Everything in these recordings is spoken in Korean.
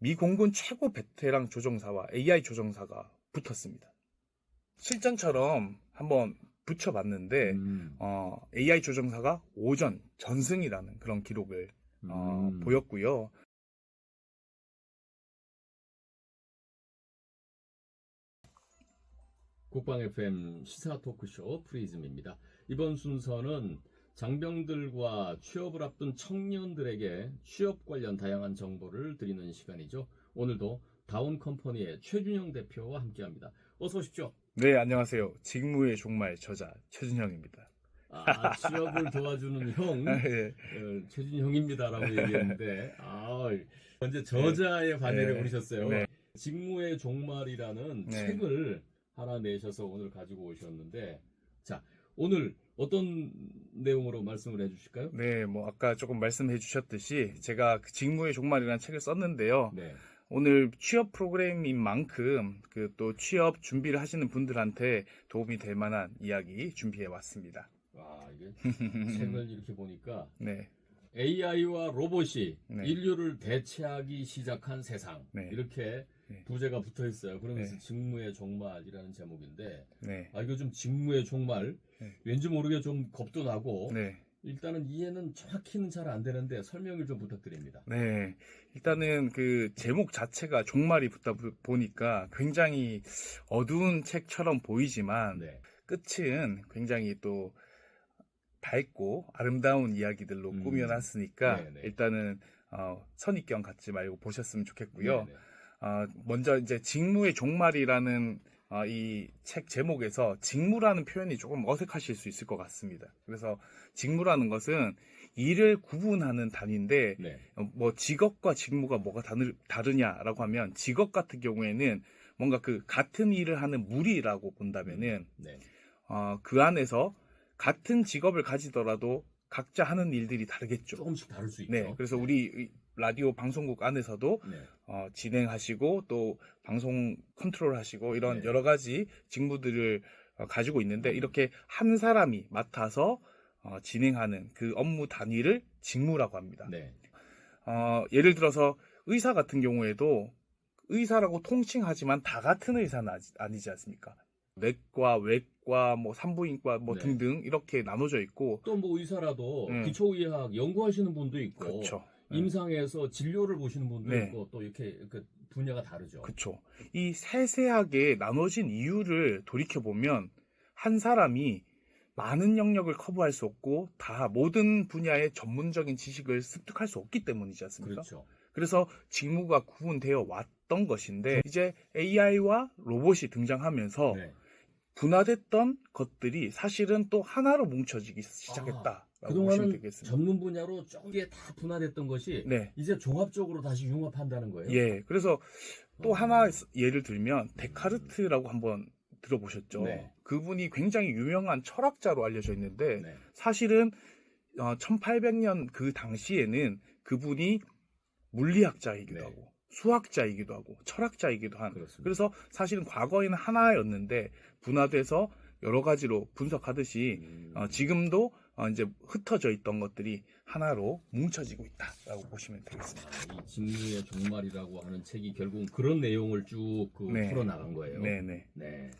미 공군 최고 베테랑 조종사와 AI 조종사가 붙었습니다. 실전처럼 한번 붙여봤는데 AI 조종사가 오전 전승이라는 그런 기록을 보였고요. 국방 FM 시사 토크쇼 프리즘입니다. 이번 순서는 장병들과 취업을 앞둔 청년들에게 취업 관련 다양한 정보를 드리는 시간이죠. 오늘도 다운컴퍼니의 최준영 대표와 함께합니다. 어서 오십시오. 네, 안녕하세요. 직무의 종말 저자 최준형입니다. 취업을 도와주는 형, 네. 최준형입니다라고 얘기했는데, 언제 저자의 반열에 네. 오르셨어요. 네. 직무의 종말이라는 네. 책을 하나 내셔서 오늘 가지고 오셨는데, 자, 오늘 어떤 내용으로 말씀을 해주실까요? 네, 뭐 아까 조금 말씀해 주셨듯이 제가 그 직무의 종말이라는 책을 썼는데요. 네. 오늘 취업 프로그램인 만큼 그 또 취업 준비를 하시는 분들한테 도움이 될 만한 이야기 준비해 왔습니다. 이게 책을 이렇게 보니까 네. AI와 로봇이 네. 인류를 대체하기 시작한 세상, 네. 이렇게 네. 부제가 붙어 있어요. 그러면서 네. 직무의 종말이라는 제목인데, 네. 이거 좀 직무의 종말, 네. 왠지 모르게 좀 겁도 나고, 네. 일단은 이해는 정확히는 잘 안 되는데 설명을 좀 부탁드립니다. 네. 일단은 그 제목 자체가 종말이 붙다 보니까 굉장히 어두운 책처럼 보이지만 네. 끝은 굉장히 또 밝고 아름다운 이야기들로 꾸며놨으니까 네네. 일단은 선입견 갖지 말고 보셨으면 좋겠고요. 네네. 먼저 이제 직무의 종말이라는 이 책 제목에서 직무라는 표현이 조금 어색하실 수 있을 것 같습니다. 그래서 직무라는 것은 일을 구분하는 단위인데 네. 뭐 직업과 직무가 뭐가 다르냐라고 하면 직업 같은 경우에는 뭔가 그 같은 일을 하는 무리라고 본다면은 네. 그 안에서 같은 직업을 가지더라도 각자 하는 일들이 다르겠죠. 조금씩 다를 수 있죠. 네, 그래서 우리 라디오 방송국 안에서도 네. 진행하시고 또 방송 컨트롤하시고 이런 네. 여러 가지 직무들을 가지고 있는데 이렇게 한 사람이 맡아서 진행하는 그 업무 단위를 직무라고 합니다. 네. 예를 들어서 의사 같은 경우에도 의사라고 통칭하지만 다 같은 의사는 아니지 않습니까? 내과, 외과, 뭐 산부인과 뭐 네. 등등 이렇게 나눠져 있고 또 뭐 의사라도 네. 기초의학 연구하시는 분도 있고, 그렇죠. 임상에서 진료를 보시는 분도 네. 있고, 또 이렇게 그 분야가 다르죠. 그렇죠. 이 세세하게 나눠진 이유를 돌이켜보면 한 사람이 많은 영역을 커버할 수 없고 다 모든 분야의 전문적인 지식을 습득할 수 없기 때문이지 않습니까? 그렇죠. 그래서 직무가 구분되어 왔던 것인데 이제 AI와 로봇이 등장하면서 네. 분화됐던 것들이 사실은 또 하나로 뭉쳐지기 시작했다라고 보시면 그동안은 되겠습니다. 전문 분야로 쪼개 다 분화됐던 것이 네. 이제 종합적으로 다시 융합한다는 거예요. 예. 그래서 또 하나 예를 들면 데카르트라고 한번 들어보셨죠? 네. 그분이 굉장히 유명한 철학자로 알려져 있는데 네. 사실은 1800년 그 당시에는 그분이 물리학자이기도 네. 하고 수학자이기도 하고 철학자이기도 한 그렇습니다. 그래서 사실은 과거에는 하나였는데 분화돼서 여러 가지로 분석하듯이 지금도 이제 흩어져 있던 것들이 하나로 뭉쳐지고 있다라고 보시면 되겠습니다. 이 직무의 종말이라고 하는 책이 결국은 그런 내용을 쭉 네. 풀어나간 거예요. 네네. 네.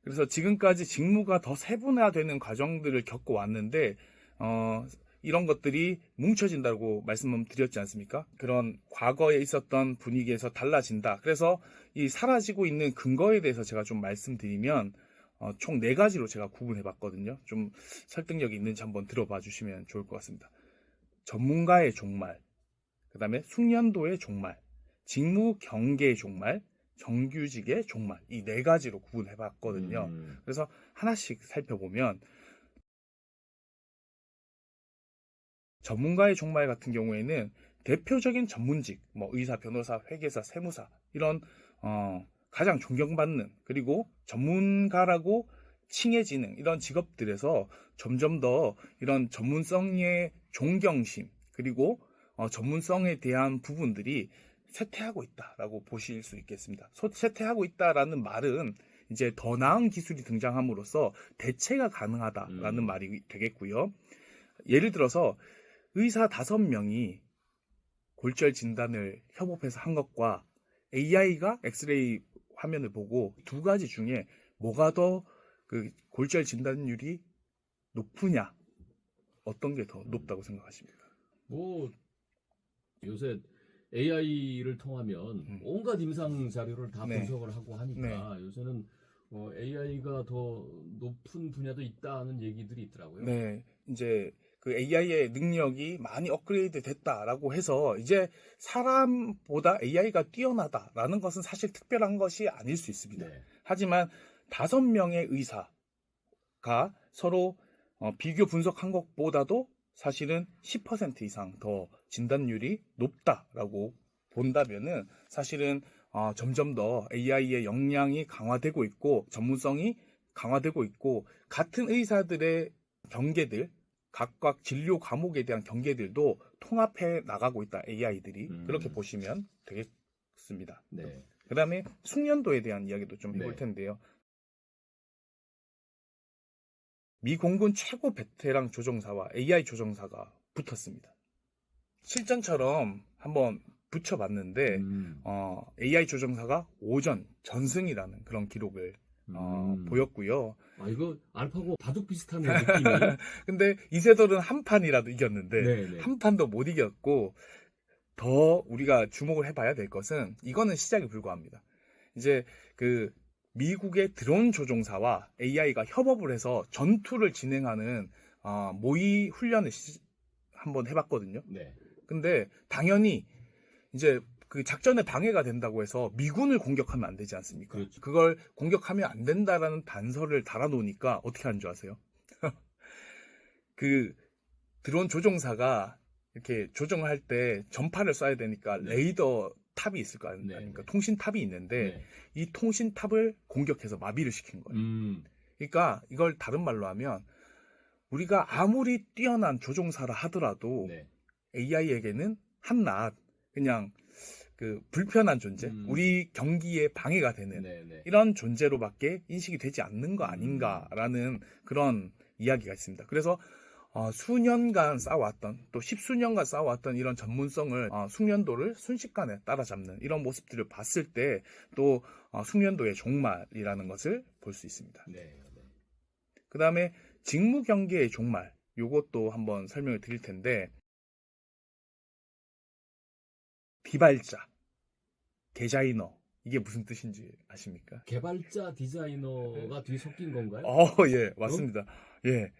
그래서 지금까지 직무가 더 세분화되는 과정들을 겪어왔는데 이런 것들이 뭉쳐진다고 말씀드렸지 않습니까? 그런 과거에 있었던 분위기에서 달라진다. 그래서 이 사라지고 있는 근거에 대해서 제가 좀 말씀드리면 총 4가지로 제가 구분해봤거든요. 좀 설득력이 있는지 한번 들어봐 주시면 좋을 것 같습니다. 전문가의 종말, 그 다음에 숙련도의 종말, 직무 경계의 종말, 정규직의 종말, 이 4가지로 구분해봤거든요. 그래서 하나씩 살펴보면 전문가의 종말 같은 경우에는 대표적인 전문직, 뭐 의사, 변호사, 회계사, 세무사 이런 가장 존경받는 그리고 전문가라고 칭해지는 이런 직업들에서 점점 더 이런 전문성의 존경심 그리고 전문성에 대한 부분들이 쇠퇴하고 있다라고 보실 수 있겠습니다. 쇠퇴하고 있다라는 말은 이제 더 나은 기술이 등장함으로써 대체가 가능하다라는 말이 되겠고요. 예를 들어서 의사 5명이 골절 진단을 협업해서 한 것과 AI가 엑스레이 화면을 보고 두 가지 중에 뭐가 더 그 골절 진단율이 높으냐, 어떤 게 더 높다고 생각하십니까? 뭐 요새 AI를 통하면 온갖 임상 자료를 다 네. 분석을 하고 하니까 요새는 AI가 더 높은 분야도 있다는 얘기들이 있더라고요. 네, 이제 그 AI의 능력이 많이 업그레이드 됐다라고 해서 이제 사람보다 AI가 뛰어나다라는 것은 사실 특별한 것이 아닐 수 있습니다. 네. 하지만 5명의 의사가 서로 비교 분석한 것보다도 사실은 10% 이상 더 진단율이 높다라고 본다면은 사실은 점점 더 AI의 역량이 강화되고 있고 전문성이 강화되고 있고 같은 의사들의 경계들, 각각 진료 과목에 대한 경계들도 통합해 나가고 있다, AI들이. 그렇게 보시면 되겠습니다. 네. 그 다음에 숙련도에 대한 이야기도 좀 해볼 네. 텐데요. 미 공군 최고 베테랑 조종사와 AI 조종사가 붙었습니다. 실전처럼 한번 붙여봤는데 AI 조종사가 오전 전승이라는 그런 기록을 보였고요. 이거 알파고 바둑 비슷한 느낌이. 근데 이세돌은 한 판이라도 이겼는데 네네. 한 판도 못 이겼고, 더 우리가 주목을 해봐야 될 것은 이거는 시작에 불과합니다. 이제 그 미국의 드론 조종사와 AI가 협업을 해서 전투를 진행하는 모의 훈련을 한번 해봤거든요. 네. 근데 당연히 이제 그 작전에 방해가 된다고 해서 미군을 공격하면 안 되지 않습니까? 그렇죠. 그걸 공격하면 안 된다라는 단서를 달아놓으니까 어떻게 하는 줄 아세요? 그 드론 조종사가 이렇게 조정을 할 때 전파를 쏴야 되니까 레이더 탑이 있을 거 아닙니까? 통신 탑이 있는데 이 통신 탑을 공격해서 마비를 시킨 거예요. 그러니까 이걸 다른 말로 하면 우리가 아무리 뛰어난 조종사라 하더라도 AI에게는 한낱 그냥 그 불편한 존재, 우리 경기에 방해가 되는 이런 존재로밖에 인식이 되지 않는 거 아닌가라는 그런 이야기가 있습니다. 그래서 수년간 쌓아왔던, 또 십수년간 쌓아왔던 이런 전문성을 숙련도를 순식간에 따라잡는 이런 모습들을 봤을 때 또 숙련도의 종말이라는 것을 볼 수 있습니다. 그 다음에 직무 경계의 종말, 요것도 한번 설명을 드릴 텐데, 디발자, 디자이너, 이게 무슨 뜻인지 아십니까? 개발자 디자이너가 뒤섞인 건가요? 예, 맞습니다. 예.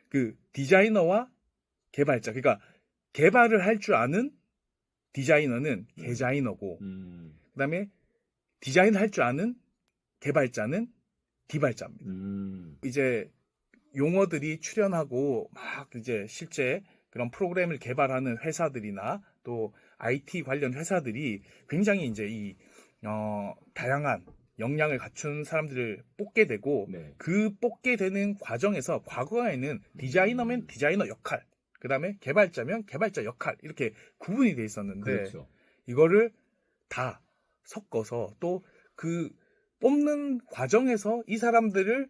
그 디자이너와 개발자, 그러니까 개발을 할 줄 아는 디자이너는 개자이너고, 그다음에 디자인을 할 줄 아는 개발자는 디발자입니다. 이제 용어들이 출현하고 막 이제 실제 그런 프로그램을 개발하는 회사들이나 또 IT 관련 회사들이 굉장히 이제 이 다양한 역량을 갖춘 사람들을 뽑게 되고, 그 뽑게 되는 과정에서 과거에는 디자이너면 디자이너 역할, 그 다음에 개발자면 개발자 역할, 이렇게 구분이 돼 있었는데, 그렇죠. 이거를 다 섞어서 또 그 뽑는 과정에서 이 사람들을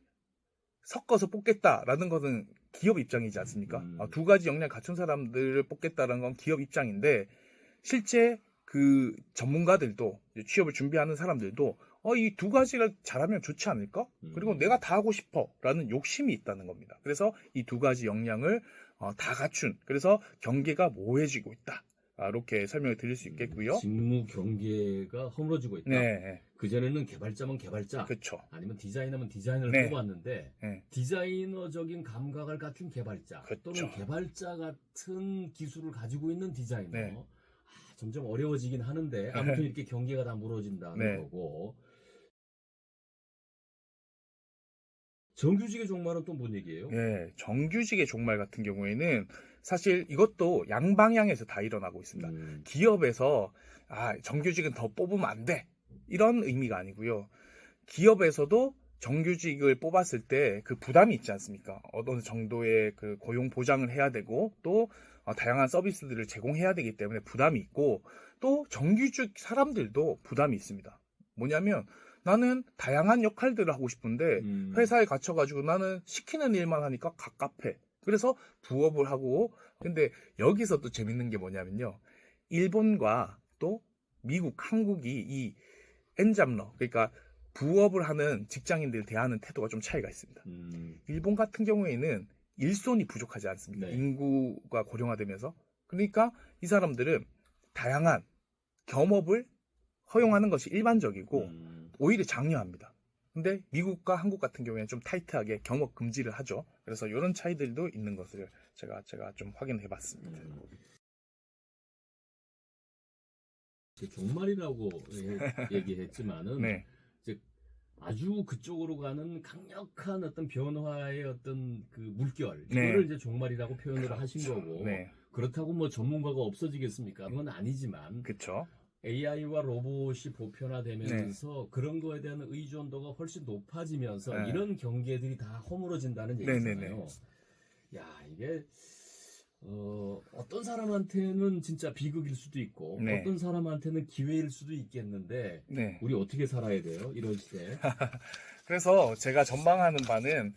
섞어서 뽑겠다라는 것은 기업 입장이지 않습니까? 두 가지 역량 갖춘 사람들을 뽑겠다라는 건 기업 입장인데, 실제 그 전문가들도, 취업을 준비하는 사람들도 이 두 가지를 잘하면 좋지 않을까? 그리고 내가 다 하고 싶어 라는 욕심이 있다는 겁니다. 그래서 이 두 가지 역량을 다 갖춘, 그래서 경계가 모호해지고 있다, 이렇게 설명을 드릴 수 있겠고요. 직무 경계가 허물어지고 있다. 그전에는 개발자면 개발자, 그렇죠. 아니면 디자이너면 디자이너를 뽑았는데 네. 디자이너적인 감각을 갖춘 개발자, 또는 개발자 같은 기술을 가지고 있는 디자이너, 점점 어려워지긴 하는데 아무튼 이렇게 경계가 다 무너진다는 거고. 정규직의 종말은 또 뭔 얘기예요? 네, 정규직의 종말 같은 경우에는 사실 이것도 양방향에서 다 일어나고 있습니다. 기업에서 정규직은 더 뽑으면 안 돼, 이런 의미가 아니고요. 기업에서도 정규직을 뽑았을 때 그 부담이 있지 않습니까? 어느 정도의 그 고용 보장을 해야 되고, 또 다양한 서비스들을 제공해야 되기 때문에 부담이 있고, 또 정규직 사람들도 부담이 있습니다. 뭐냐면 나는 다양한 역할들을 하고 싶은데 회사에 갇혀가지고 나는 시키는 일만 하니까 갑갑해. 그래서 부업을 하고, 근데 여기서 또 재밌는 게 뭐냐면요, 일본과 또 미국, 한국이 이 엔잡러, 그러니까 부업을 하는 직장인들 대하는 태도가 좀 차이가 있습니다. 일본 같은 경우에는 일손이 부족하지 않습니까? 네. 인구가 고령화되면서. 그러니까 이 사람들은 다양한 겸업을 허용하는 것이 일반적이고 오히려 장려합니다. 근데 미국과 한국 같은 경우에는 좀 타이트하게 겸업 금지를 하죠. 그래서 이런 차이들도 있는 것을 제가 좀 확인해 봤습니다. 종말이라고 얘기했지만은 네. 이제 아주 그쪽으로 가는 강력한 어떤 변화의 어떤 그 물결 네. 이거를 이제 종말이라고 표현을 그렇죠. 하신 거고 네. 그렇다고 뭐 전문가가 없어지겠습니까? 그건 아니지만 그렇죠. AI와 로봇이 보편화되면서 그런 거에 대한 의존도가 훨씬 높아지면서 네. 이런 경계들이 다 허물어진다는 네, 얘기잖아요. 네, 야, 이게 어떤 사람한테는 진짜 비극일 수도 있고 네. 어떤 사람한테는 기회일 수도 있겠는데 네. 우리 어떻게 살아야 돼요? 이런 시대에. 그래서 제가 전망하는 바는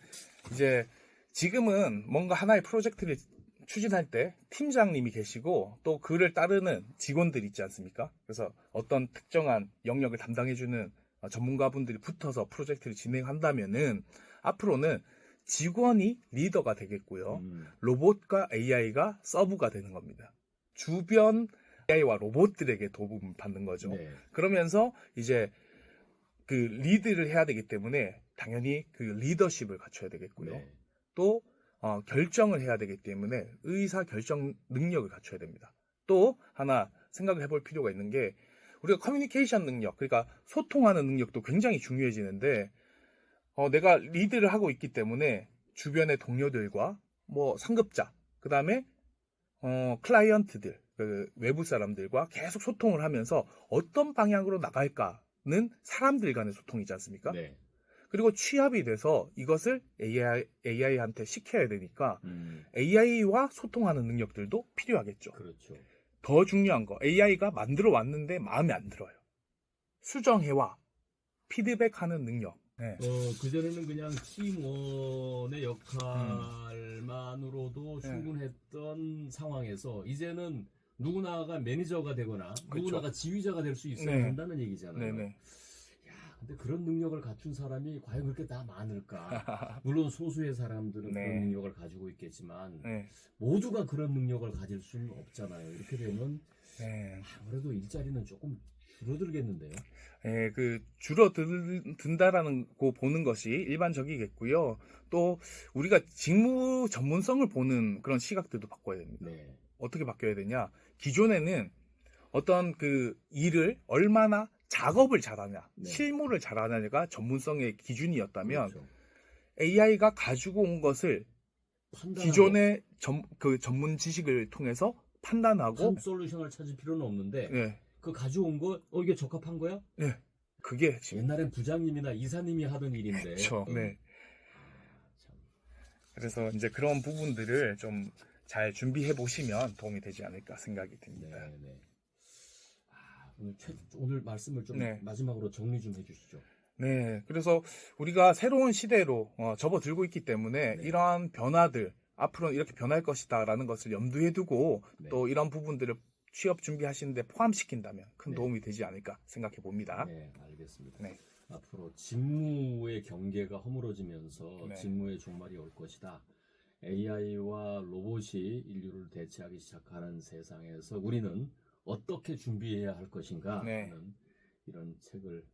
이제 지금은 뭔가 하나의 프로젝트를 추진할 때 팀장님이 계시고 또 그를 따르는 직원들이 있지 않습니까? 그래서 어떤 특정한 영역을 담당해주는 전문가분들이 붙어서 프로젝트를 진행한다면은 앞으로는 직원이 리더가 되겠고요. 로봇과 AI가 서브가 되는 겁니다. 주변 AI와 로봇들에게 도움을 받는 거죠. 네. 그러면서 이제 그 리드를 해야 되기 때문에 당연히 그 리더십을 갖춰야 되겠고요. 네. 또 결정을 해야 되기 때문에 의사 결정 능력을 갖춰야 됩니다. 또 하나 생각을 해볼 필요가 있는 게 우리가 커뮤니케이션 능력, 그러니까 소통하는 능력도 굉장히 중요해지는데 내가 리드를 하고 있기 때문에 주변의 동료들과 뭐 상급자, 그 다음에 클라이언트들, 그 외부 사람들과 계속 소통을 하면서 어떤 방향으로 나갈까는 사람들 간의 소통이지 않습니까? 네. 그리고 취합이 돼서 이것을 AI한테 시켜야 되니까 음. AI와 소통하는 능력들도 필요하겠죠. 그렇죠. 더 중요한 거, AI가 만들어 왔는데 마음에 안 들어요. 수정해와 피드백하는 능력. 네. 그전에는 그냥 팀원의 역할만으로도 네. 충분했던 상황에서 이제는 누구나가 매니저가 되거나 그렇죠. 누구나가 지휘자가 될 수 있어야 네. 한다는 얘기잖아요. 네네. 야, 근데 그런 능력을 갖춘 사람이 과연 그렇게 다 많을까? 물론 소수의 사람들은 네. 그런 능력을 가지고 있겠지만 네. 모두가 그런 능력을 가질 수는 없잖아요. 이렇게 되면 네. 아무래도 일자리는 조금 줄어들겠는데요. 예, 그 줄어든다라는 거 보는 것이 일반적이겠고요. 또 우리가 직무 전문성을 보는 그런 시각들도 바꿔야 됩니다. 네. 어떻게 바뀌어야 되냐? 기존에는 어떤 그 일을 얼마나 작업을 잘하냐, 네. 실무를 잘하냐가 전문성의 기준이었다면 그렇죠. AI가 가지고 온 것을 판단하고 기존의 그 전문 지식을 통해서 판단하고 한 솔루션을 찾을 필요는 없는데 네, 그 가져온 거 이게 적합한 거야? 네, 그게 핵심. 옛날엔 부장님이나 이사님이 하던 일인데. 그렇죠. 네. 참. 그래서 이제 그런 부분들을 좀 잘 준비해 보시면 도움이 되지 않을까 생각이 듭니다. 네, 네. 오늘 말씀을 좀 네. 마지막으로 정리 좀 해주시죠. 네, 그래서 우리가 새로운 시대로 접어들고 있기 때문에 네. 이러한 변화들 앞으로 이렇게 변할 것이다라는 것을 염두에 두고 네. 또 이런 부분들을 취업 준비하시는데 포함시킨다면 큰 네. 도움이 되지 않을까 생각해 봅니다. 네, 알겠습니다. 네. 앞으로 직무의 경계가 허물어지면서 네. 직무의 종말이 올 것이다. AI와 로봇이 인류를 대체하기 시작하는 세상에서 우리는 어떻게 준비해야 할 것인가 네. 하는 이런 책을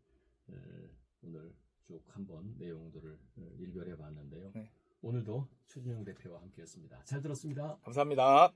오늘 쭉 한번 내용들을 일별해 봤는데요. 네. 오늘도 최준영 대표와 함께했습니다. 잘 들었습니다. 감사합니다.